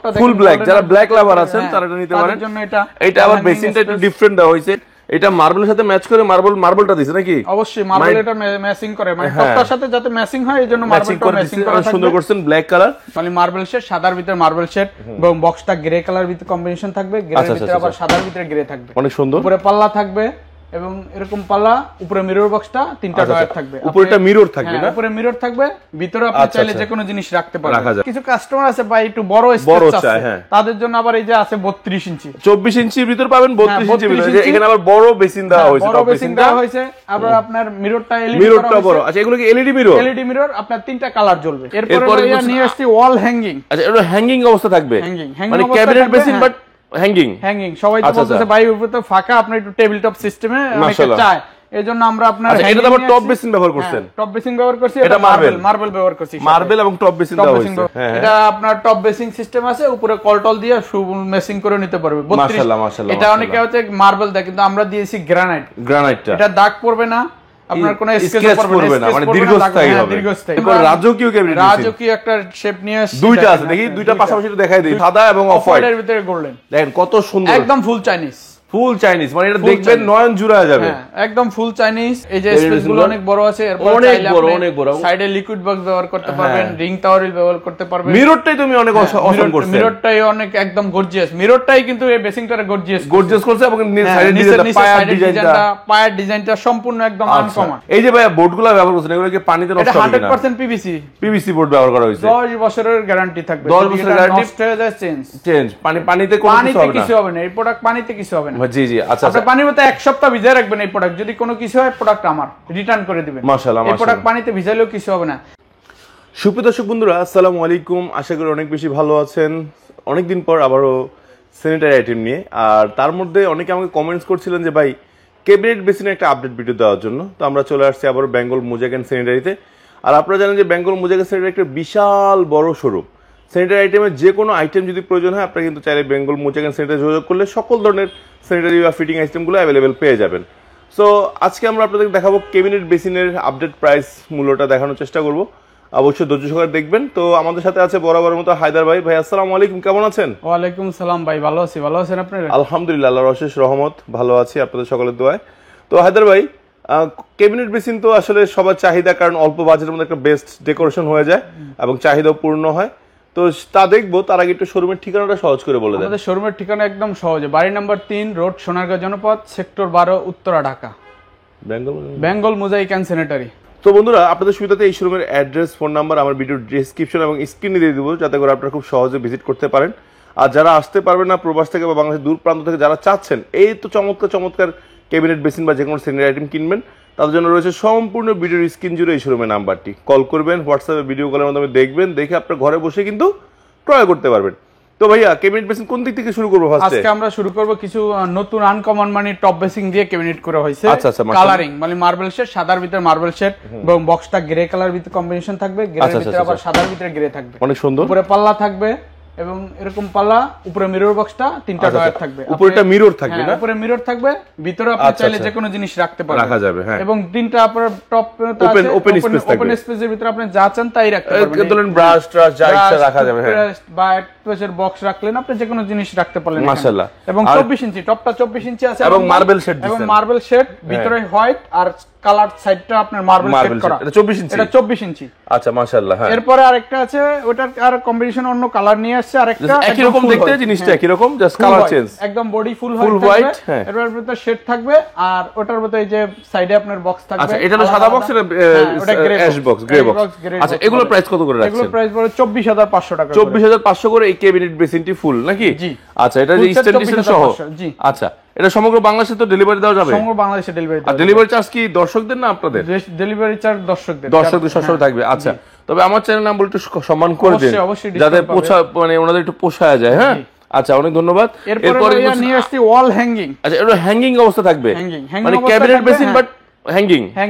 টপটা দেখেন full black, যারা ব্ল্যাক লাভার আছেন তারা এটা নিতে পারেন। এটা আবার বেসিনটা একটু ডিফারেন্ট দেওয়া হয়েছে, এটা মার্বেলের সাথে ম্যাচ করে মার্বেলটা দিছে নাকি? অবশ্যই মার্বেল এটা ম্যাচিং করে, মানে টপটার সাথে যাতে ম্যাচিং হয় এজন্য মার্বেলটা ম্যাচিং করা থাকবে। সুন্দর করছেন ব্ল্যাক কালার, মানে মার্বেল শেড, সাদার ভিতরে মার্বেল শেড এবং বক্সটা গ্রে কালার ভিতরে কম্বিনেশন থাকবে, গ্রের ভিতরে আবার সাদার ভিতরে গ্রে থাকবে, অনেক সুন্দর। উপরে পাল্লা থাকবে এবং এরকম পাল্লা, উপরে মিরর বক্সটা তিনটা ডয়ার থাকবে, উপরেটা মিরর থাকবে না? উপরে মিরর থাকবে, ভিতরে আপনি চাইলে যে কোনো জিনিস রাখতে পারবেন। কিছু কাস্টমার আছে ভাই একটু বড় স্পেস আছে, তাদের জন্য আবার এই যে আছে 32 ইঞ্চি, 24 ইঞ্চির ভিতর পাবেন, 32 ইঞ্চির ভিতর। এখানে আবার বড় বেসিন দেওয়া হয়েছে, বড় বেসিন দেওয়া হয়েছে। আবার আপনার মিররটা এলইডি, মিররটা বড়। আচ্ছা, এগুলো কি এলইডি মিরর? এলইডি মিরর, আপনার তিনটা কালার জ্বলবে। এরপরে নিয়ে আসছি ওয়াল হ্যাঙ্গিং। আচ্ছা, এটা হ্যাঙ্গিং অবস্থা থাকবে, মানে ক্যাবিনেট বেসিন বাট হ্যাঙ্গিং। সবাই তো বলতেছে ভাই উপরে তো ফাঁকা, আপনি একটু টেবিল টপ সিস্টেমে অনেকে চায়, এজন্য আমরা আপনার এটা আবার টপ বেসিন ব্যবহার করছেন? টপ বেসিন ব্যবহার করছি, এটা মার্বেল ব্যবহার করছি, মার্বেল এবং টপ বেসিন দেওয়া হয়েছে। এটা আপনার টপ বেসিং সিস্টেম আছে, উপরে কলটল দিয়ে মেসিং করে নিতে পারবে। মাশাআল্লাহ। এটা অনেকে হচ্ছে মার্বেল দেয়, কিন্তু আমরা দিয়েছি গ্রানাইটটা, এটা দাগ পড়বে না, আপনার কোনো স্কেচ পড়বে না, মানে দীর্ঘস্থায়ী হবে। এরপর রাজকীয় ক্যাবিনেট, রাজকীয় একটা শেপ নিয়ে আসছে, দুইটা আছে, দেখি দুইটা পাশাপাশি দেখাই দেই, সাদা এবং অফ হোয়াইট, এর ভিতরে গোল্ডেন। দেখেন কত সুন্দর, একদম ফুল চাইনিজ, মানে এটা দেখবেন নয়ন জুড়ায় যাবে, একদম ফুল চাইনিজ। এই যে স্পেস গুলো অনেক বড় আছে, এরপর অনেক বড় সাইডে লিকুইড বক্স ব্যবহার করতে পারবেন, রিং টাওয়ার ব্যবহার করতে পারবেন। মিররটাই তুমি অনেক অসাম করছো, মিররটাই অনেক একদম গর্জিয়াস, মিররটাই কিন্তু এই বেসিংটারে গর্জিয়াস করছে, এবং পায়ের ডিজাইনটা সম্পূর্ণ একদম আনকমন। এই যে ভাই বোর্ডগুলো ব্যবহার করছেন, এগুলো কি পানিতে নষ্ট হবে না? 100% পিভিসি বোর্ড ব্যবহার করা হয়েছে, 10 বছরের গ্যারান্টি থাকবে, 10 বছরের গ্যারান্টি, নষ্ট হয়ে যায় চেঞ্জ, পানিতে কোনো কিছু হবে না, এই প্রোডাক্ট পানিতে কিছু হবে না। জি আচ্ছা, পানির মধ্যে 1 সপ্তাহ ভিজিয়ে রাখবেন এই প্রোডাক্ট, যদি কোনো কিছু হয় প্রোডাক্ট আমার রিটার্ন করে দিবেন। মাশাআল্লাহ, এই প্রোডাক্ট পানিতে ভিজাইলেও কিছু হবে না। সুপ্রিয় দর্শক বন্ধুরা, আসসালামু আলাইকুম। আশা করি অনেক বেশি ভালো আছেন। অনেকদিন পর আবারও স্যানিটারি আইটেম নিয়ে, আর তার মধ্যে অনেকে আমাকে কমেন্টস করছিলেন যে ভাই ক্যাবিনেট বেসিনের একটা আপডেট ভিডিও দেওয়ার জন্য। তো আমরা চলে আসছি আবারও বেঙ্গল মোজাক এন্ড স্যানিটারিতে। আর আপনারা জানেন যে বেঙ্গল মোজাক এন্ড স্যানিটারি একটা বিশাল বড় শোরুম। স্যানিটারি আইটেমের যে কোনো আইটেম যদি প্রয়োজন হয়, আপনারা কিন্তু চাইলে বেঙ্গল মোজাক এন্ড স্যানিটারি যোগাযোগ করলে সকল ধরনের স্যানিটারি বা ফিটিং আইটেমগুলো অ্যাভেলেবেল পেয়ে যাবেন। সো আজকে আমরা আপনাদের দেখাবো ক্যাবিনেট বেসিনের আপডেট প্রাইস, মূল্যটা দেখানোর চেষ্টা করবো। অবশ্যই ধৈর্য সহকারে দেখবেন। তো আমাদের সাথে আছে বরাবরের মতো হায়দার ভাই। ভাই আসসালামু আলাইকুম, কেমন আছেন? ওয়ালাইকুম সালাম ভাই, ভালো আছি। ভালো আছেন আপনারা? আলহামদুলিল্লাহ, আল্লাহর অশেষ রহমত, ভালো আছি আপনাদের সকলের দোয়ায়। তো হায়দার ভাই, ক্যাবিনেট বেসিন তো আসলে সবার চাহিদা, কারণ অল্প বাজেটের মধ্যে একটা বেস্ট ডেকোরেশন হয়ে যায় এবং চাহিদাও পূর্ণ হয়। তো তা দেখবো, তার আগে একটু শোরুমের ঠিকানাটা সহজ করে বলে দেন। আমাদের শোরুমের ঠিকানা একদম সহজে, বাড়ি number 3, road Sonargaon Janapath, sector 12, Uttara, Dhaka, Bengal mosaic and sanitary. তো বন্ধুরা, আপনাদের সুবিধাতে এই শোরুমের অ্যাড্রেস, ফোন নাম্বার আমার ভিডিও ডেসক্রিপশন এবং স্ক্রিনে দিয়ে দিব, যাতে করে আপনারা খুব সহজে ভিজিট করতে পারেন। আর যারা আসতে পারবেন না প্রবাস থেকে বা বাংলাদেশের দূর প্রান্ত থেকে যারা চাচ্ছেন এই তো চমৎকার ক্যাবিনেট বেসিন বা যে কোনো স্যানিটারি আইটেম কিনবেন, তাদের জন্য রয়েছে সম্পূর্ণ ভিডিওর স্ক্রিন জুড়ে এই শোরুমের নাম্বারটি। কল করবেন, হোয়াটসঅ্যাপে ভিডিও কলের মাধ্যমে দেখবেন, দেখে আপনার ঘরে বসে কিন্তু ক্রয় করতে পারবেন। তো ভাইয়া, ক্যাবিনেট বেসিন কোন দিক থেকে শুরু করবো? আজকে আমরা শুরু করব কিছু নতুন আনকমন মানে টপ বেসিং দিয়ে ক্যাবিনেট করা হয়েছে। আচ্ছা, কালারিং মানে মার্বেল শেড, সাদার ভিতরে মার্বেল শেড এবং বক্সটা গ্রে কালার ভিতরে কম্বিনেশন থাকবে, গ্রের ভিতরে আবার সাদার ভিতরে গ্রে থাকবে, অনেক সুন্দর। উপরে পাল্লা থাকবে এবং এরকম পাল্লা, উপরে মিরর বক্সটা তিনটা ডয়ার থাকবে, উপরেটা মিরর থাকবে না? উপরে মিরর থাকবে, ভিতরে আপনি চাইলে যে কোনো জিনিস রাখতে পারবেন, রাখা যাবে। হ্যাঁ, এবং তিনটা আপনার টপ ওপেন স্পেস থাকবে, ওপেন স্পেসের ভিতরে আপনি যা চান তাই রাখতে পারবেন। ধরুন ব্রাশ ট্রাশ যা ইচ্ছা রাখা যাবে। হ্যাঁ, বা টপের বক্স রাখলেন, আপনি যে কোনো জিনিস রাখতে পারলেন। মাশাআল্লাহ। এবং 24 ইঞ্চি টপটা 24 ইঞ্চি আছে এবং মার্বেল শেড দিবেন, এবং মার্বেল শেড ভিতরে হোয়াইট আর কালার সাইডটা আপনার মার্বেল শেড করা। এটা 24 ইঞ্চি, এটা 24 ইঞ্চি। আচ্ছা, মাশাআল্লাহ। হ্যাঁ, এরপরে আরেকটা আছে, ওটার আর কম্বিনেশন অন্য কালার নিয়ে আসছে। আরেকটা একই রকম দেখতে, জিনিসটা একই রকম, জাস্ট কালার চেঞ্জ, একদম বডি ফুল হোয়াইট। এর ভিতরে শেড থাকবে আর ওটার ভিতরে এই যে সাইডে আপনার বক্স থাকবে। আচ্ছা, এটা হলো সাদা বক্স, এটা অ্যাশ বক্স, গ্রে বক্স। আচ্ছা, এগুলোর প্রাইস কত করে রাখছেন? এগুলোর প্রাইস পড়ে 24500 টাকা। 24500 করে এই ক্যাবিনেট বেসিনটি ফুল নাকি? জি। আচ্ছা, এটা যে স্ট্যান্ডিং সহ। জি। আচ্ছা, এটা সমগ্র বাংলাদেশে তো ডেলিভারি দেওয়া যাবে? সমগ্র বাংলাদেশে ডেলিভারি। আর ডেলিভারি চার্জ কি দর্শকদের না আপনাদের? ডেলিভারি চার্জ দর্শকদের সরাসরি থাকবে। আচ্ছা, তবে আমার চ্যানেল নাম বলে একটু সম্মান করে দিন, যাতে মানে ওনাদের একটু পোষায় যায়। হ্যাঁ, আচ্ছা, অনেক ধন্যবাদ। এরপরে নিয়ে আসছি ওয়াল হ্যাঙ্গিং। আচ্ছা, এটা হ্যাঙ্গিং অবস্থা থাকবে, মানে ক্যাবিনেট বেসিন বাট হ্যাঙ্গিং।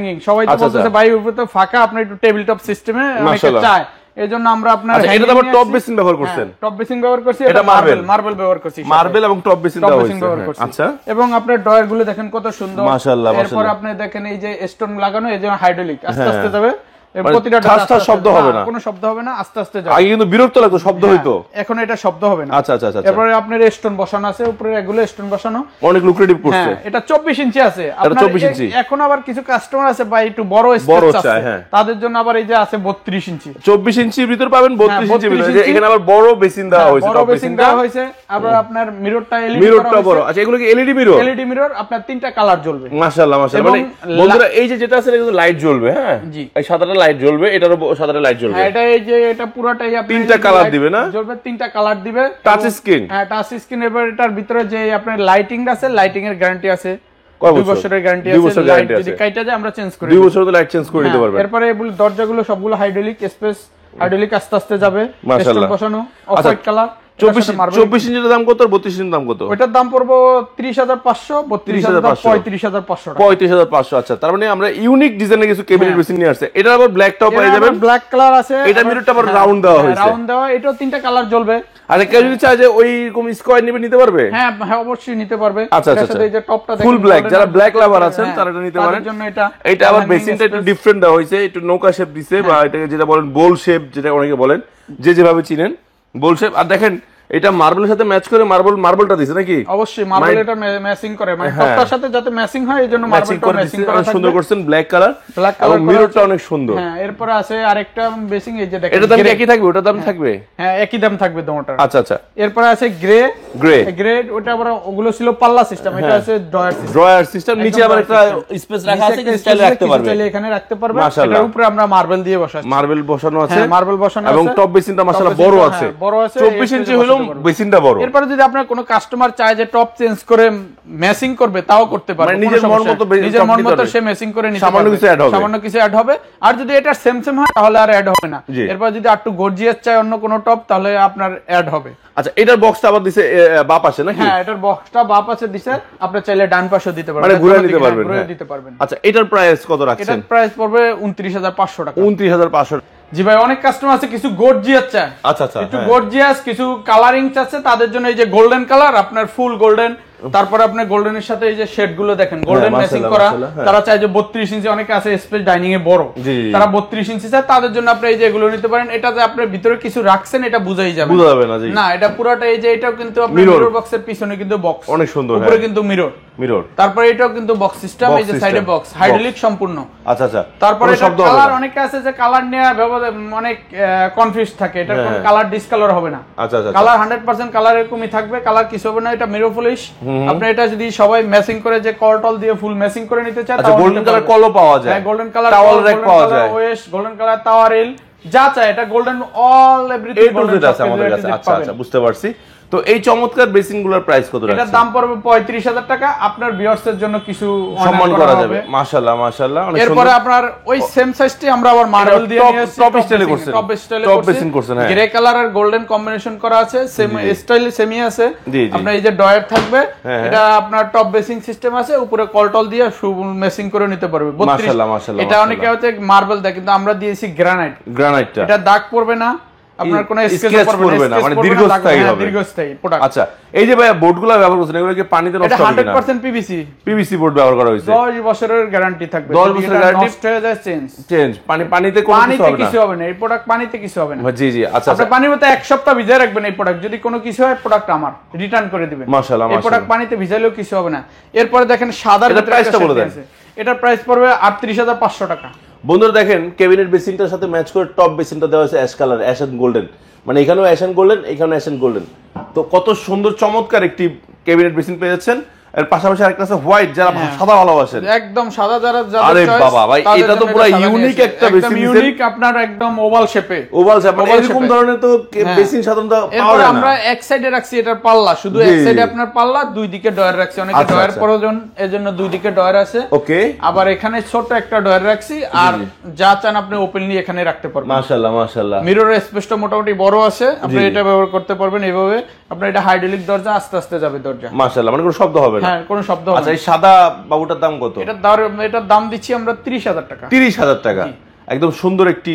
সবাই তো বলতেছে ভাই উপরে তো ফাঁকা, আপনি একটু টেবিল টপ সিস্টেমে অনেকে চায়, এজন্য আমরা আপনার এটা আবার টপ বেসিন ব্যবহার করছেন? টপ বেসিন ব্যবহার করছি, এটা মার্বেল ব্যবহার করছি, মার্বেল এবং টপ বেসিন দেওয়া হয়েছে। আচ্ছা, এবং আপনার ডয়ার গুলো দেখেন কত সুন্দর। মাশাআল্লাহ। এরপর আপনি দেখেন এই যে স্টোন লাগানো, এই যে হাইড্রোলিক, আস্তে আস্তে যাবে, প্রতিটা ঠাস ঠাস শব্দ হবে না, কোনো শব্দ হবে না, আস্তে আস্তে যাবে। আগে কিন্তু বিরক্ত লাগতো, শব্দ হইতো, এখন এটা শব্দ হবে না। আচ্ছা আচ্ছা আচ্ছা। এরপরে আপনার স্টোন বসানো আছে উপরে, এগুলো স্টোন বসানো, অনেক লুক্রেটিভ করছে। এটা 24 ইঞ্চি আছে আপনার 24 ইঞ্চি। এখন আবার কিছু কাস্টমার আছে ভাই একটু বড় স্পেস আছে, তাদের জন্য আবার এই যে আছে 32 ইঞ্চি। 24 ইঞ্চির ভিতর পাবেন, 32 ইঞ্চির ভিতর। এখানে আবার বড় বেসিন দেওয়া হয়েছে, বড় বেসিন দেওয়া হয়েছে। আবার আপনার মিররটা এলইডি, মিররটা বড়। আচ্ছা, এগুলো কি এলইডি মিরর? এলইডি মিরর, আপনার তিনটা কালার জ্বলবে। মাশাআল্লাহ মাশাআল্লাহ। মানে বন্ধুরা এই যে যেটা আছে এটা কিন্তু লাইট জ্বলবে, হ্যাঁ জি, এই সাদাটা লাইট জ্বলবে, এটারও সাদাটা লাইট জ্বলবে। হ্যাঁ, এটা এই যে এটা পুরোটাই আপনার তিনটা কালার দিবে না? জ্বলবে, তিনটা কালার দিবে, টাচ স্ক্রিন। হ্যাঁ, টাচ স্ক্রিন। এবার এটার ভিতরে যে আপনার লাইটিং আছে, লাইটিং এর গ্যারান্টি আছে, 2 বছরের গ্যারান্টি আছে। লাইট যদি কাইটা যায় আমরা চেঞ্জ করে 2 বছর তো লাইট চেঞ্জ করে দিতে পারবেন। এরপরে এগুলো দরজাগুলো সবগুলো হাইড্রোলিক স্পেস, হাইড্রোলিক আস্তে আস্তে যাবে, মাশাআল্লাহ বসানো অফ হোয়াইট কালার। 24 ইঞ্চির দাম কত আর 32 ইঞ্চির দাম কত? ওটার দাম পড়বে 30,500, 32,500, 35,500। আচ্ছা, তার মানে আমরা ইউনিক ডিজাইনের কিছু ক্যাবিনেট বেসিন নিয়ে আসছে। এটা আবার ব্ল্যাক টপ পেয়ে যাবেন, ব্ল্যাক কালার আছে। এটা মিররটা আবার রাউন্ড দেওয়া হয়েছে, রাউন্ড দেওয়া, এটাও তিনটা কালার জ্বলবে। আর কেউ যদি চায় যে ওই রকম স্কয়ার নিতে পারবে? হ্যাঁ হ্যাঁ, অবশ্যই নিতে পারবে। আচ্ছা আচ্ছা, এই যে টপটা দেখেন ফুল ব্ল্যাক, যারা ব্ল্যাক লাভার আছেন তারা এটা নিতে পারেন। তাদের জন্য এটা আবার বেসিনটা একটু ডিফারেন্ট দেওয়া হয়েছে, একটু নৌকা শেপ দিছে, বা এটাকে যেটা বলেন বোল শেপ, যেটা অনেকে বলেন, যে যেভাবে চিনেন বোল শেপ। আর দেখেন এটা মার্বেলের সাথে ম্যাচ করে মার্বেলটা দিছে নাকি? অবশ্যই মার্বেল এটা ম্যাচিং করে, মানে টপটার সাথে যাতে ম্যাচিং হয় এইজন্য মার্বেলটা ম্যাচিং করা থাকবে। সুন্দর করছেন ব্ল্যাক কালার, ব্ল্যাক কালার, মিররটা অনেক সুন্দর। হ্যাঁ, এরপর আছে আরেকটা বেসিং, এই যে দেখেন এটা দাম একই থাকবে, ওটা দাম থাকবে? হ্যাঁ, একই দাম থাকবে দুটোটার। আচ্ছা আচ্ছা। এরপর আছে গ্রে, ওটা আবার ওগুলো ছিল পাল্লা সিস্টেম, এটা আছে ড্রয়ার সিস্টেম। নিচে আবার একটা স্পেস রাখা আছে, স্টাইলে রাখতে পারবে, চাইলে এখানে রাখতে পারবে। এটার উপরে আমরা মার্বেল দিয়ে বসাচ্ছি, মার্বেল বসানো আছে, মার্বেল বসানো আছে, এবং টপ বেসিনটা মাশাআল্লাহ বড় আছে, 24 ইঞ্চি হলো বেসিনটা বড়। এরপর যদি আপনার কোনো কাস্টমার চায় যে টপ চেঞ্জ করে ম্যাচিং করবে, তাও করতে পারবে, মানে নিজের মন মতো সে ম্যাচিং করে নিতে পারবে, সামান্য কিছু অ্যাড হবে। আর যদি এটা সেম হয় তাহলে আর অ্যাড হবে না। এরপর যদি একটু গর্জিয়াস চায় অন্য কোনো টপ, তাহলে আপনার অ্যাড হবে। আচ্ছা, এটার বক্সটা আবার দিছে বাঁ পাশে নাকি? হ্যাঁ, এটার বক্সটা বাঁ পাশে দিছে, আপনি চাইলে ডান পাশেও দিতে পারবেন, মানে ঘুরে নিতে পারবেন, ঘুরে দিতে পারবেন। আচ্ছা, এটার প্রাইস কত রাখছেন? এটার প্রাইস পড়বে 29,500 টাকা। 29,500। জি ভাই, অনেক কাস্টমার আছে কিছু গর্জিয়াস চায়, আচ্ছা আচ্ছা, একটু গর্জিয়াস কিছু কালারিং চাচ্ছে, তাদের জন্য এই যে গোল্ডেন কালার, আপনার ফুল গোল্ডেন, তারপরে আপনার গোল্ডেনের সাথে এই যে শেড গুলো দেখেন গোল্ডেন ম্যাচিং করা। তারা চায় যে 32 ইঞ্চি, অনেকে আছে স্পেস ডাইনিং এ বড়, তারা 32 ইঞ্চি চায়, তাদের জন্য আপনি এই যে এগুলো নিতে পারেন। এটাতে আপনার ভিতরে কিছু রাখছেন, এটা বুঝাই যাবে না, এটা পুরোটা এই যে এটাও কিন্তু আপনার মিরর বক্সের পিছনে কিন্তু বক্স অনেক সুন্দর, উপরে কিন্তু মিরর। তারপরে এটাও কিন্তু বক্স সিস্টেম, এই যে সাইডে বক্স, হাইড্রোলিক সম্পূর্ণ। আচ্ছা আচ্ছা। তারপরে এটা কালার, অনেকে আছে যে কালার নিয়ে অনেক কনফিউজ থাকে, এটা কোন কালার ডিসকালার হবে না। আচ্ছা আচ্ছা, কালার 100% কালার এরকমই থাকবে, কালার কিছু হবে না। এটা মিরর পলিশ, আপনি এটা যদি সবাই ম্যাচিং করে যে কলটল দিয়ে ফুল ম্যাচিং করে নিতে চায়, তাহলে গোল্ডেন কালার কলও পাওয়া যায়, হ্যাঁ গোল্ডেন কালার টাওয়াল র‍্যাক পাওয়া যায়, West golden colour tower rail যা চায়, এটা গোল্ডেন অল এভরিথিং গোল্ডেন আছে আমাদের কাছে। আচ্ছা আচ্ছা, বুঝতে পারছি। তো এই চমৎকার বেসিনগুলোর প্রাইস কত রাখছেন? এটার দাম পড়বে 35,000 টাকা। আপনার ভিউয়ার্স এর জন্য কিছু সম্মান করা যাবে। মাশাআল্লাহ মাশাআল্লাহ, অনেক সুন্দর। এরপর আপনার ওই সেম সাইজটি আমরা আবার মার্বেল দিয়ে নিয়ে আসছি, টপ স্টাইলে করছেন, টপ বেসিন করছেন। হ্যাঁ, গ্রে কালার আর গোল্ডেন কম্বিনেশন করা আছে, সেম স্টাইলে সেমই আছে। আপনার এই যে ডয়ার থাকবে, এটা আপনার টপ বেসিং সিস্টেম আছে, উপরে কলটল দিয়ে মেসিং করে নিতে পারবে। মাশাআল্লাহ মাশাআল্লাহ। এটা অনেকে হচ্ছে মার্বেল দেয়, কিন্তু আমরা দিয়েছি গ্রানাইটটা, এটা দাগ পড়বে না, আপনার কোনো স্কেচ পড়বে না, মানে দীর্ঘস্থায়ী হবে, দীর্ঘস্থায়ী প্রোডাক্ট। আচ্ছা, এই যে ভাই বোর্ডগুলো ব্যবহার করছেন, এগুলো কি পানিতে নষ্ট হবে না? এটা 100% পিভিসি বোর্ড ব্যবহার করা হয়েছে, 10 বছরের গ্যারান্টি থাকবে, 10 বছরের গ্যারান্টি, নষ্ট হয়ে যায় চেঞ্জ, পানিতে কোনো কিছু হবে না, এই প্রোডাক্ট পানিতে কিছু হবে না। জি জি, আচ্ছা, আপনি পানির মধ্যে 1 সপ্তাহ ভিজিয়ে রাখবেন এই প্রোডাক্ট, যদি কোনো কিছু হয় প্রোডাক্ট আমার রিটার্ন করে দিবেন। মাশাআল্লাহ এই প্রোডাক্ট পানিতে ভিজাইলেও কিছু হবে না। এরপরে দেখেন সাদা, এটার প্রাইসটা বলে দেন। এটার প্রাইস পড়বে 38,500 টাকা। বন্ধুরা দেখেন, ক্যাবিনেট বেসিনটার সাথে ম্যাচ করে টপ বেসিনটা দেওয়া হয়েছে ash colour, ash and golden, মানে এখানেও অ্যাশ এন্ড গোল্ডেন, এখানেও অ্যাশ এন্ড গোল্ডেন। তো কত সুন্দর চমৎকার একটি ক্যাবিনেট বেসিন পেয়ে যাচ্ছেন। এর পাশাপাশি আরেকটা আছে হোয়াইট, যারা সাদা ভালোবাসেন, একদম সাদা যারা, আরে বাবা ভাই, এটা তো পুরো ইউনিক একটা বেসিন, ইউনিক আপনার একদম ওভাল শেপে, এরকম ধরনের তো বেসিন সাধারণত পাওয়া যায় না। আমরা এক সাইডে রাখছি এটার পাল্লা, শুধু এক সাইডে আপনার পাল্লা, দুই দিকে ডয়ার রাখছি, অনেকে ডয়ার প্রয়োজন এজন্য দুই দিকে ডয়ার আছে। ওকে, আবার এখানে ছোট একটা ডয়ার রাখছি, আর যা চান আপনি ওপেনলি এখানে রাখতে পারবেন। মাশাআল্লাহ মাশাআল্লাহ, মিররের স্পেসটা মোটামুটি বড় আছে, আপনি এটা ব্যবহার করতে পারবেন এইভাবে। আপনার এটা হাইড্রোলিক দরজা, আস্তে আস্তে যাবে দরজা, মাশাআল্লাহ, মানে কোনো শব্দ হবে না। হ্যাঁ, কোনো শব্দ হবে না। আচ্ছা, এই সাদা বাবুটার দাম কত? এটার দাম দিচ্ছি আমরা 30,000 টাকা। 30,000 টাকা, একদম সুন্দর একটি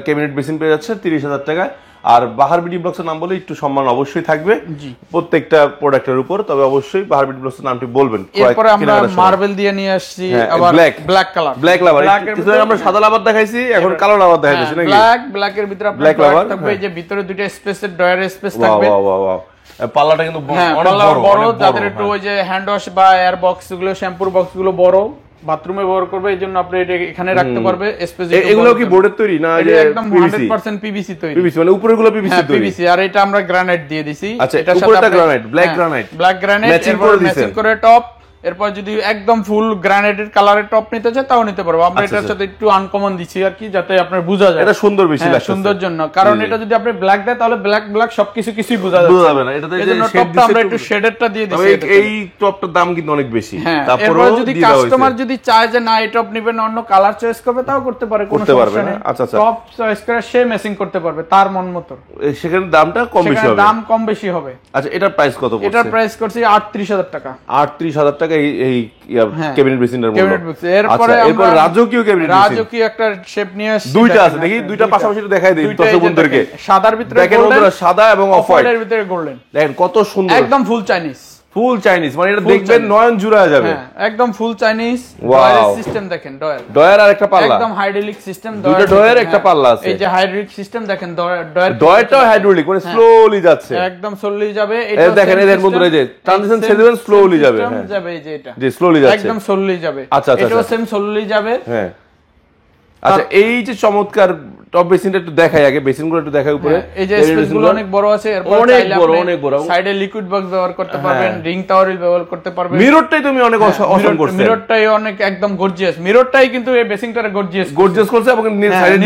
ক্যাবিনেট বেসিন পেয়ে যাচ্ছে 30,000 টাকায়। আর বাহার বিডি ব্লগসের নাম বলে একটু সম্মান অবশ্যই থাকবে প্রত্যেকটা প্রোডাক্টের উপর, তবে অবশ্যই বাহার বিডি ব্লগসের নামটি বলবেন। এরপর আমরা মার্বেল দিয়ে নিয়ে আসছি আবার ব্ল্যাক কালার। ব্ল্যাক লাভার, কিছুদিন আমরা সাদা লাভার দেখাইছি, এখন কালো লাভার দেখাইতেছি নাকি? ব্ল্যাকের ভিতরে আপনার ডয়ার থাকবে, এই যে ভিতরে দুটো স্পেসের ডয়ার স্পেস থাকবে। ওয়াও পাল্লাটা কিন্তু অনেক বড়, যাদের একটু ওই যে হ্যান্ড ওয়াশ বা এয়ার বক্স গুলো, শ্যাম্পুর বক্স গুলো বড়, বাথরুমে ব্যবহার করবে, এই জন্য আপনি এটা এখানে রাখতে পারবে স্পেস। এগুলো কি বোর্ডের তৈরি না? একদম 100% পিভিসি তৈরি। পিভিসি মানে উপরেগুলো পিভিসি তৈরি। পিভিসি, আর এটা আমরা গ্রানাইট দিয়ে দিছি। এটার সাথে উপরটা গ্রানাইট, ব্ল্যাক গ্রানাইট ম্যাচিং করে টপ। এরপর যদি একদম ফুল গ্রানাইটেড কালারের টপ নিতে চায় তাও নিতে পারবো আমরা। এটার সাথে একটু আনকমন দিচ্ছি আর কি, যাতে আপনার বোঝা যায় এটা সুন্দর বেশি লাগছে, সুন্দর জন্য। কারণ এটা যদি আপনি ব্ল্যাক দেয় তাহলে ব্ল্যাক সবকিছু কিছুই বোঝা যাবে না। এটাতে যে টপটা আমরা একটু শেডেরটা দিয়ে দিছি। এই টপটার দাম কিন্তু অনেক বেশি। তারপর যদি কাস্টমার যদি চায় যে না এই টপ নিবে না, অন্য কালার চয়েস করবে, তাও করতে পারে, কোনো সমস্যা নেই। টপ চয়েস করে সে ম্যাচিং করতে পারবে তার মন মতো। সেখানে দামটা কম বেশি হবে, দাম কম বেশি হবে। আচ্ছা, এটার প্রাইস কত পড়ছে? এটার প্রাইস করছি 38000 টাকা। 38000 টাকা এই ক্যাবিনেট বেসিনের মূল্য। এরপর রাজকীয় ক্যাবিনেট বেসিন, রাজকীয় একটা শেপ নিয়ে আসছে। দুইটা আছে, দেখি দুইটা পাশাপাশি দেখাই দেই দর্শক বন্ধুদেরকে। সাদার ভিতরে দেখেন বন্ধুরা, সাদা এবং অফ হোয়াইটের ভিতরে গোল্ডেন। দেখেন কত সুন্দর, একদম ফুল চাইনিজ। ফুল চাইনিজ মানে এটা দেখবেন নয়ন জুড়ায় যাবে। একদম ফুল চাইনিজ। ডয়ার সিস্টেম দেখেন, ডয়ার আর একটা পাল্লা, একদম হাইড্রোলিক সিস্টেম। দুটো ডয়ার একটা পাল্লা আছে। এই যে হাইড্রোলিক সিস্টেম দেখেন, ডয়ারটাও হাইড্রোলিক, মানে স্লোলি যাচ্ছে, একদম স্লোলি যাবে। এটা দেখেন, এদের বন্ধুরা এই যে ট্রানজিশন ছেড়ে দিবেন, স্লোলি যাবে। হ্যাঁ যাবে, এই যে এটা জি স্লোলি যাচ্ছে, একদম স্লোলি যাবে। আচ্ছা আচ্ছা, এটাও সেম স্লোলি যাবে। হ্যাঁ আচ্ছা, এই যে চমৎকার টপ বেসিনটা একটু দেখাই আগে, বেসিনগুলো একটু দেখাই উপরে। এই যে স্পেসগুলো অনেক বড় আছে। এরপর অনেক বড় সাইডে লিকুইড বক্স ব্যবহার করতে পারবেন, রিং টাওয়ারল ব্যবহার করতে পারবেন। মিররটাই তুমি অনেক অসাম করছো, মিররটাই অনেক একদম গর্জিয়াস। মিররটাই কিন্তু এই বেসিনটারে গর্জিয়াস করছে, এবং সাইডে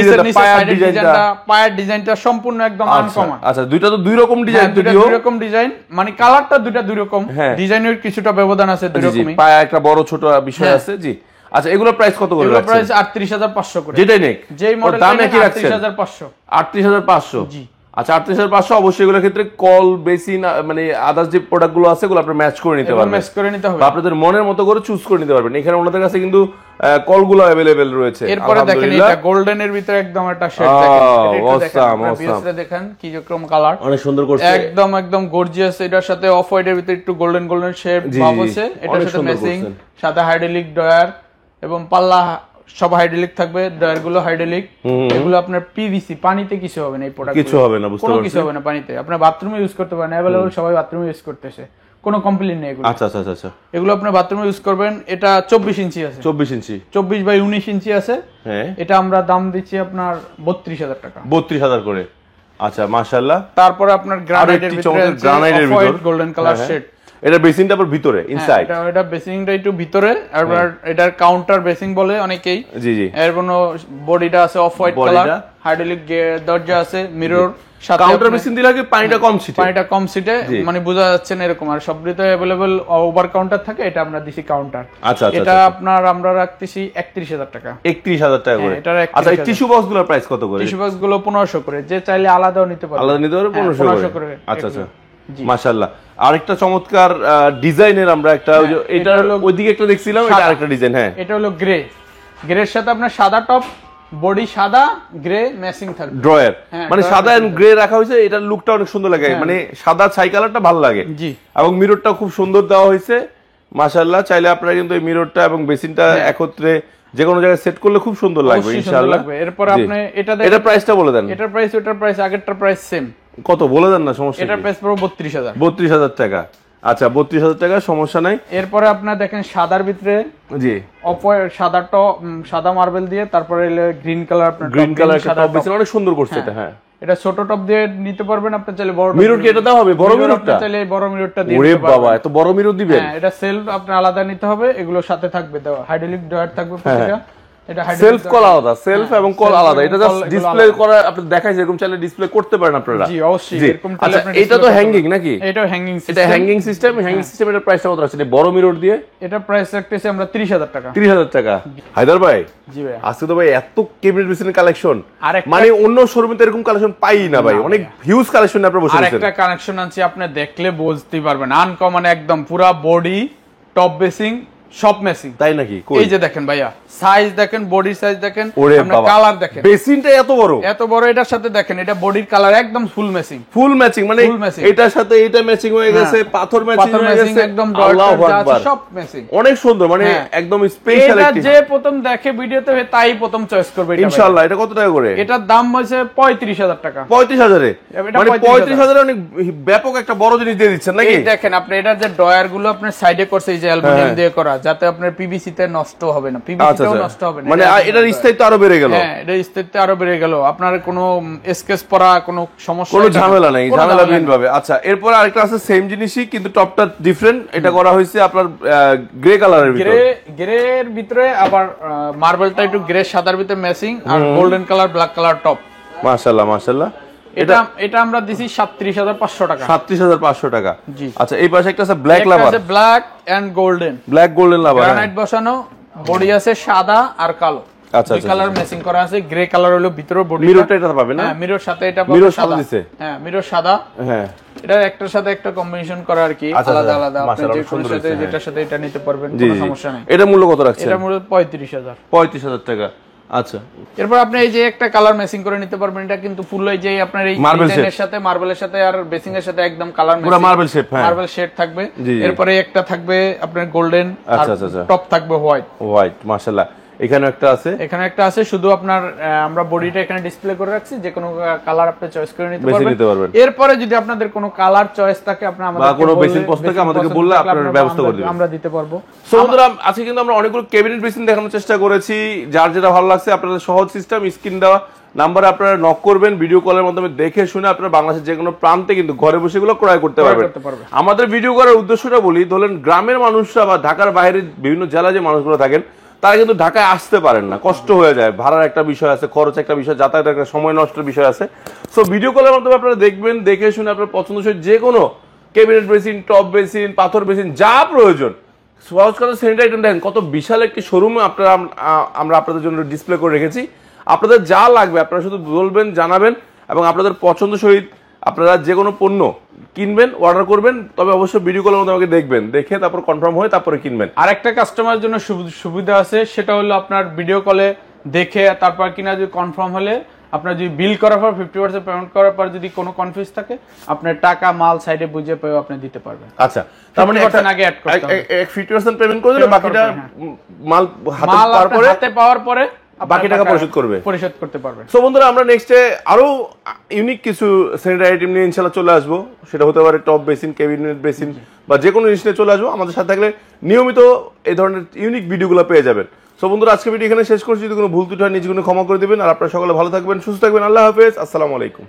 ডিজাইনটা, পায়ের ডিজাইনটা সম্পূর্ণ একদম আনকমন। আচ্ছা, দুইটা তো দুই রকম ডিজাইন, দুই রকম ডিজাইন, মানে কালারটা দুইটা দুই রকম, ডিজাইনের কিছুটা ব্যবধান আছে, দুই রকমই। পায়ে একটা বড় ছোট বিষয় আছে। জি আচ্ছা, এগুলোর প্রাইস কত করে? এগুলোর প্রাইস 38500 করে। যেটাই নেক, যেই মডেল দাম একই রাখছেন 38500। 38500। জি আচ্ছা, 38500। অবশ্যই এগুলোর ক্ষেত্রে কল বেসিন মানে আদার্স যে প্রোডাক্ট গুলো আছে এগুলো আপনি ম্যাচ করে নিতে পারবেন, ম্যাচ করে নিতে হবে, আপনাদের মনের মতো করে চুজ করে নিতে পারবেন। এখানে ওনাদের কাছে কিন্তু কলগুলো अवेलेबल রয়েছে। এরপরে দেখেন এটা গোল্ডেনের ভিতরে একদম একটা শেড দেখেন, এটা দেখেন, দেখেন কি রকম কালার, অনেক সুন্দর করছে, একদম গর্জিয়াস। এটার সাথে অফ হোয়াইটের ভিতরে একটু গোল্ডেন শেড ভাব আছে। এটার সাথে ম্যাচিং সাদা হাইড্রোলিক ডয়ার এবং পাল্লা সব হাইড্রোলিক থাকবে। ডয়ার গুলো হাইড্রোলিক, এগুলো আপনার পিভিসি, পানিতে কিছু হবে না। এই প্রোডাক্ট কিছু হবে না, বুঝতে পারছেন, কিছু হবে না পানিতে। আপনার বাথরুমে ইউজ করতে পারেন, अवेलेबल সবাই বাথরুমে ইউজ করতেছে, কোনো কমপ্লেইন নেই এগুলো। আচ্ছা আচ্ছা আচ্ছা, এগুলো আপনি বাথরুমে ইউজ করবেন। এটা 24 ইঞ্চি আছে, 24 ইঞ্চি, 24 বাই 19 ইঞ্চি আছে। হ্যাঁ, এটা আমরা দাম দিচ্ছি আপনার 32000 টাকা। 32000 করে। আচ্ছা মাশাআল্লাহ। তারপরে আপনার গ্রানাইটের ভিতরে, গ্রানাইটের ভিতরে গোল্ডেন কালার শেড। এটা বেসিনটা আবার ভিতরে, ইনসাইড। এটা বেসিনটা একটু ভিতরে, আর এটার কাউন্টার বেসিং বলে অনেকেই। জি জি। এর কোনো বডিটা আছে অফ হোয়াইট কালার, হাইড্রোলিক দরজা আছে, মিরর সাথে। কাউন্টার বেসিন দিলে আগে পানিটা কম সিটে, মানে বোঝা যাচ্ছে না এরকম। আর সবগুলোতে अवेलेबल ওভার কাউন্টার থাকে, এটা আমরা দিছি কাউন্টার। আচ্ছা আচ্ছা, এটা আপনার আমরা রাখতেছি 31000 টাকা। 31000 টাকা করে। আচ্ছা, এই টিস্যু বক্সগুলোর প্রাইস কত করে? টিস্যু বক্সগুলো 1500 করে, যে চাইলে আলাদাও নিতে পারবে। আলাদা নিতে পারবে 1500 করে। আচ্ছা আচ্ছা মাশাআল্লাহ। আরেকটা চমৎকার ডিজাইনের আমরা একটা, এটা ওইদিকে একটা দেখছিলাম, এটা আরেকটা ডিজাইন। হ্যাঁ, এটা হলো গ্রের সাথে আপনার সাদা টপ, বডি সাদা, গ্রে ম্যাচিং থাকবে। ড্রয়ার মানে সাদা এন্ড গ্রে রাখা হয়েছে, এটার লুকটা অনেক সুন্দর লাগে, মানে সাদা ছাই কালারটা ভালো লাগে। জি, এবং মিররটা খুব সুন্দর দেওয়া হয়েছে মাশাআল্লাহ। চাইলে আপনারা কিন্তু এই মিররটা এবং বেসিনটা একত্রে যে কোনো জায়গায় সেট করলে খুব সুন্দর লাগবে ইনশাআল্লাহ। এরপর আপনি এটা প্রাইসটা বলে দেন। এটার প্রাইস ওটার প্রাইস আগেরটার প্রাইস সেম। কত বলে দেন না, সমস্যা নেই। এটার প্রাইস পুরো 32000। 32000 টাকা। আচ্ছা, 32000 টাকা, সমস্যা নাই। এরপরে আপনারা দেখেন সাদার ভিতরে, জি অফ সাদা টপ, সাদা মার্বেল দিয়ে, তারপরে গ্রিন কালার, আপনার গ্রিন কালার সাদা টপ অনেক সুন্দর করছে এটা। হ্যাঁ, এটা ছোট টপ দিয়ে নিতে পারবেন, আপনি চাইলে বড় মিরর কি এটা দাও হবে, বড় মিররটা চাইলে বড় মিররটা দিয়ে দিতে পারবেন। ওরে বাবা, এত বড় মিরর দিবেন? হ্যাঁ, এটা সেলফ আপনি আলাদা নিতে হবে, এগুলো সাথে থাকবে দেওয়া, হাইড্রোলিক ডয়ার থাকবে প্রত্যেকটা। এটা সেলফ কল আলাদা, সেলফ এবং কল আলাদা। এটা জাস্ট ডিসপ্লে করা আপনি দেখাইছে, এরকম চাইলে ডিসপ্লে করতে পারেন আপনারা। জি অবশ্যই, এরকম চাইলে আপনি। এটা তো হ্যাঙ্গিং নাকি? এটাও হ্যাঙ্গিং সিস্টেম। এটা হ্যাঙ্গিং সিস্টেম। হ্যাঙ্গিং সিস্টেমের প্রাইসটা কত আছে বড় মিরর দিয়ে? এটা প্রাইস রাখতেছি আমরা 30000 টাকা। 30000 টাকা। হায়দার ভাই, জি ভাই, আজকে তো ভাই এত ক্যাবিনেট বেসিনের কালেকশন, মানে অন্য শোরুমে তো এরকম কালেকশন পাই না ভাই, অনেক হিউজ কালেকশন আপনারা বসে আছেন। আরেকটা কালেকশন আনছি, আপনি দেখলে বুঝতেই পারবেন, আনকমন একদম, পুরো বডি টপ বেসিং সব মেসিং। তাই নাকি? এই যে দেখেন ভাইয়া, সাইজ দেখেন, বডি সাইজ দেখেন, আপনার কালার দেখেন, বেসিনটা এত বড়, এত বড়। এটার সাথে দেখেন এটা বডির কালার একদম ফুল ম্যাচিং, ফুল ম্যাচিং, মানে এটার সাথে এটা ম্যাচিং হয়ে গেছে, পাথর ম্যাচিং হয়ে গেছে, একদম আল্লাহু আকবার, সব ম্যাচিং, অনেক সুন্দর, মানে একদম স্পেশাল। এটা যে প্রথম দেখে ভিডিওতে তাই প্রথম চয়েস করবে এটা ইনশাআল্লাহ। এটা কত টাকা করে? এটার দাম হইছে 35000 টাকা। 35000 এ? মানে 35000 এ অনেক ব্যাপক একটা বড় জিনিস দিয়ে দিচ্ছেন নাকি? এই দেখেন আপনি এটা যে ড্রয়ার গুলো আপনার সাইডে করছে এই যে অ্যালুমিনিয়াম দিয়ে করা, যাতে আপনার পিভিসি তে নষ্ট হবে না, পিভিসি তেও নষ্ট হবে না, মানে এটার স্থায়িত্ব আরো বেড়ে গেল। হ্যাঁ, এটার স্থায়িত্ব আরো বেড়ে গেল, আপনার কোনো স্কেচ পড়া কোনো সমস্যা, কোনো ঝামেলা নাই, ঝামেলাবিহীন ভাবে। আচ্ছা, এরপর আরেকটা আছে সেম জিনিসই কিন্তু টপটা ডিফারেন্ট। এটা করা হয়েছে আপনার গ্রে কালারের ভিতরে, গ্রে এর ভিতরে আবার মার্বেলটা একটু গ্রে সাদার ভিতরে ম্যাচিং, আর golden colour black colour top. মাশাআল্লাহ মাশাআল্লাহ। এটা আমরা দিছি 37500 টাকা। 37500 টাকা। জি। আচ্ছা, এই পাশে একটা আছে ব্ল্যাক লাভার, আছে black and golden, black golden লাভার, গ্রানাইট বসানো, বডি আছে সাদা আর কালো। আচ্ছা, দুই কালার ম্যাচিং করা আছে, গ্রে কালার হলো ভিতরে বডি, মিররটা এটা পাবে না? হ্যাঁ, মিরর সাথে এটা পাবে, মিরর সাদা দিছে। হ্যাঁ, মিরর সাদা। হ্যাঁ, এটা একটার সাথে একটা কম্বিনেশন করা আর কি, আলাদা আলাদা, আপনি যে কোন সাথে যেটার সাথে এটা নিতে পারবেন, কোনো সমস্যা নেই। এটা মূল্য কত রাখছেন? এটা মূল্য 35000। 35000 টাকা। আচ্ছা, এরপর আপনি এই যে একটা কালার ম্যাচিং করে নিতে পারবেন, এটা কিন্তু ফুল এই যে আপনার এই ডিজাইনের সাথে, মার্বেলের সাথে আর বেসিং এর সাথে একদম কালার ম্যাচিং, পুরো মার্বেল শেপ। হ্যাঁ, মার্বেল শেড থাকবে। এরপরে একটা থাকবে আপনার গোল্ডেন, আর টপ থাকবে হোয়াইট। মাশাআল্লাহ। এখানে একটা আছে, এখানে একটা আছে, শুধু আপনার আমরা বডিটা এখানে ডিসপ্লে করে রাখছি, যে কোনো কালার আপনি চয়েস করে নিতে পারবেন। এরপরে যদি আপনাদের কোনো কালার চয়েস থাকে, আপনি আমাদের বা কোনো বেসিন পছন্দ থাকে আমাদেরকে বললে আপনারা ব্যবস্থা করে দিবেন, আমরা দিতে পারবো। সো বন্ধুরা, আজকে কিন্তু আমরা অনেকগুলো ক্যাবিনেট বেসিন দেখানোর চেষ্টা করেছি। যার যেটা ভালো লাগছে, আপনাদের সহজ সিস্টেম, স্ক্রিন দেওয়া নাম্বারে আপনারা নক করবেন, ভিডিও কলের মাধ্যমে দেখে শুনে আপনারা বাংলাদেশের যে কোনো প্রান্তে কিন্তু ঘরে বসে এগুলো ক্রয় করতে পারবেন। আমাদের ভিডিও করার উদ্দেশ্যটা বলি, ধরেন গ্রামের মানুষরা বা ঢাকার বাইরের বিভিন্ন জেলায় যে মানুষগুলো থাকেন, তারা কিন্তু ঢাকায় আসতে পারেন না, কষ্ট হয়ে যায়, ভাড়ার একটা বিষয় আছে, খরচ একটা বিষয়, যাতায়াতের একটা সময় নষ্টের বিষয় আছে। সো ভিডিও কলের মাধ্যমে আপনারা দেখবেন, দেখে শুনে আপনার পছন্দসই যে কোনো ক্যাবিনেট বেসিন, টপ বেসিন, পাথর বেসিন, যা প্রয়োজন, সহজ কথা স্যানিটারি আইটেম দেখেন কত বিশাল একটি শোরুমে আপনারা আমরা আপনাদের জন্য ডিসপ্লে করে রেখেছি। আপনাদের যা লাগবে আপনারা শুধু বলবেন, জানাবেন, এবং আপনাদের পছন্দ সহিত আপনারা যে কোনো পণ্য কিনবেন, অর্ডার করবেন, তবে অবশ্যই ভিডিও কলের মধ্যে আমাকে দেখবেন, দেখে তারপর কনফার্ম হয়ে তারপরে কিনবেন। আর একটা কাস্টমারের জন্য সুবিধা আছে, সেটা হলো আপনার ভিডিও কলে দেখে তারপর কিনা যদি কনফার্ম হলে, আপনার যদি বিল করার পর 50% পেমেন্ট করার পর যদি কোনো কনফিউজ থাকে, আপনার টাকা মাল সাইডে বুঝে পেয়ে আপনি দিতে পারবেন। আচ্ছা, তার মানে আগে অ্যাড করতে হবে, 50% পেমেন্ট করে দিলে বাকিটা মাল হাতে পাওয়ার পরে বাকি টাকা পরিশোধ করতে পারবেন। সো বন্ধুরা, আমরা নেক্সটে আরো ইউনিক কিছু স্যানিটারি আইটেম নিয়ে ইনশাআল্লাহ চলে আসবো। সেটা হতে পারে টপ বেসিন, ক্যাবিনেট বেসিন, বা যে কোনো জিনিস নিয়ে চলে আসবো। আমাদের সাথে থাকলে নিয়মিত এই ধরনের ইউনিক ভিডিওগুলো পেয়ে যাবেন। সো বন্ধুরা, আজকে ভিডিও এখানে শেষ করছি। যদি কোনো ভুল ত্রুটি হয় নিজে কোনো ক্ষমা করে দিবেন। আর আপনারা সকলে ভালো থাকবেন, সুস্থ থাকবেন। আল্লাহ হাফেজ, আসসালামু আলাইকুম।